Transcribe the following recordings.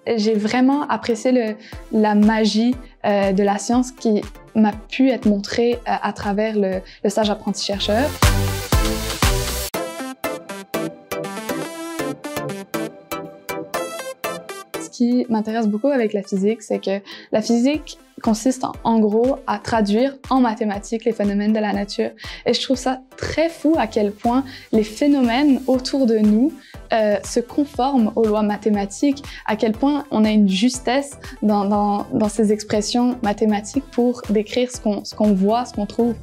J'ai vraiment apprécié la magie de la science qui m'a pu être montrée à travers le stage apprenti-chercheur. Ce qui m'intéresse beaucoup avec la physique, c'est que la physique consiste en gros à traduire en mathématiques les phénomènes de la nature. Et je trouve ça très fou à quel point les phénomènes autour de nous se conforment aux lois mathématiques, à quel point on a une justesse dans ces expressions mathématiques pour décrire ce qu'on voit, ce qu'on trouve.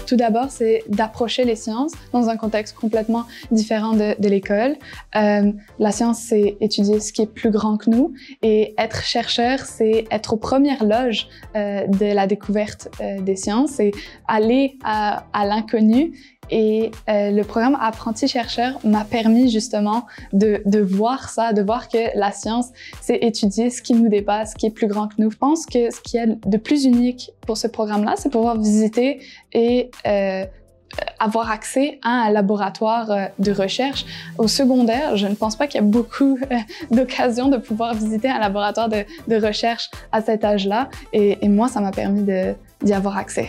Tout d'abord, c'est d'approcher les sciences dans un contexte complètement différent de l'école. La science, c'est étudier ce qui est plus grand que nous, et être chercheur, c'est être aux premières loges de la découverte des sciences, c'est aller à l'inconnu. Et le programme apprenti-chercheur m'a permis justement de voir ça, de voir que la science, c'est étudier ce qui nous dépasse, ce qui est plus grand que nous. Je pense que ce qui est de plus unique pour ce programme-là, c'est pouvoir visiter et avoir accès à un laboratoire de recherche. Au secondaire, je ne pense pas qu'il y a beaucoup d'occasions de pouvoir visiter un laboratoire de recherche à cet âge-là. Et moi, ça m'a permis d'y avoir accès.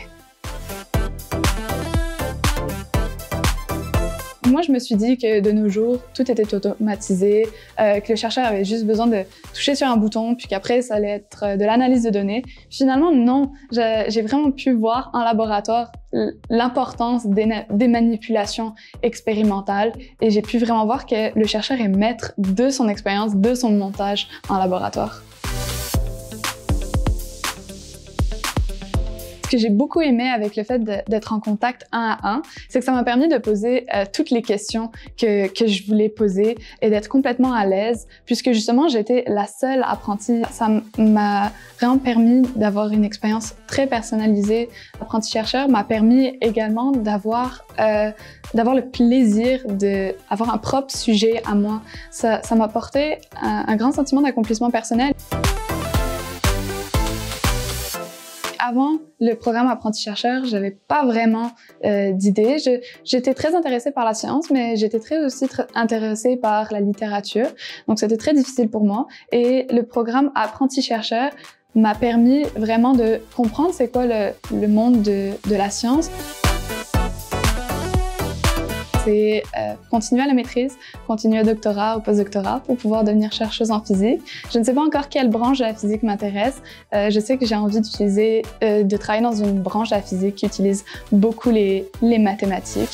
Moi, je me suis dit que de nos jours, tout était automatisé, que le chercheur avait juste besoin de toucher sur un bouton, puis qu'après, ça allait être de l'analyse de données. Finalement, non. J'ai vraiment pu voir en laboratoire l'importance des manipulations expérimentales, et j'ai pu vraiment voir que le chercheur est maître de son expérience, de son montage en laboratoire. Ce que j'ai beaucoup aimé avec le fait d'être en contact 1 à 1, c'est que ça m'a permis de poser toutes les questions que je voulais poser et d'être complètement à l'aise, puisque justement j'étais la seule apprentie. Ça m'a vraiment permis d'avoir une expérience très personnalisée. L'apprenti-chercheur m'a permis également d'avoir le plaisir d'avoir un propre sujet à moi. Ça m'a apporté un grand sentiment d'accomplissement personnel. Avant le programme apprenti-chercheur, j'avais pas vraiment d'idée. J'étais très intéressée par la science, mais j'étais aussi très intéressée par la littérature. Donc c'était très difficile pour moi. Et le programme apprenti-chercheur m'a permis vraiment de comprendre c'est quoi le monde de la science. C'est continuer à la maîtrise, continuer au doctorat, au postdoctorat pour pouvoir devenir chercheuse en physique. Je ne sais pas encore quelle branche de la physique m'intéresse. Je sais que j'ai envie de travailler dans une branche de la physique qui utilise beaucoup les mathématiques.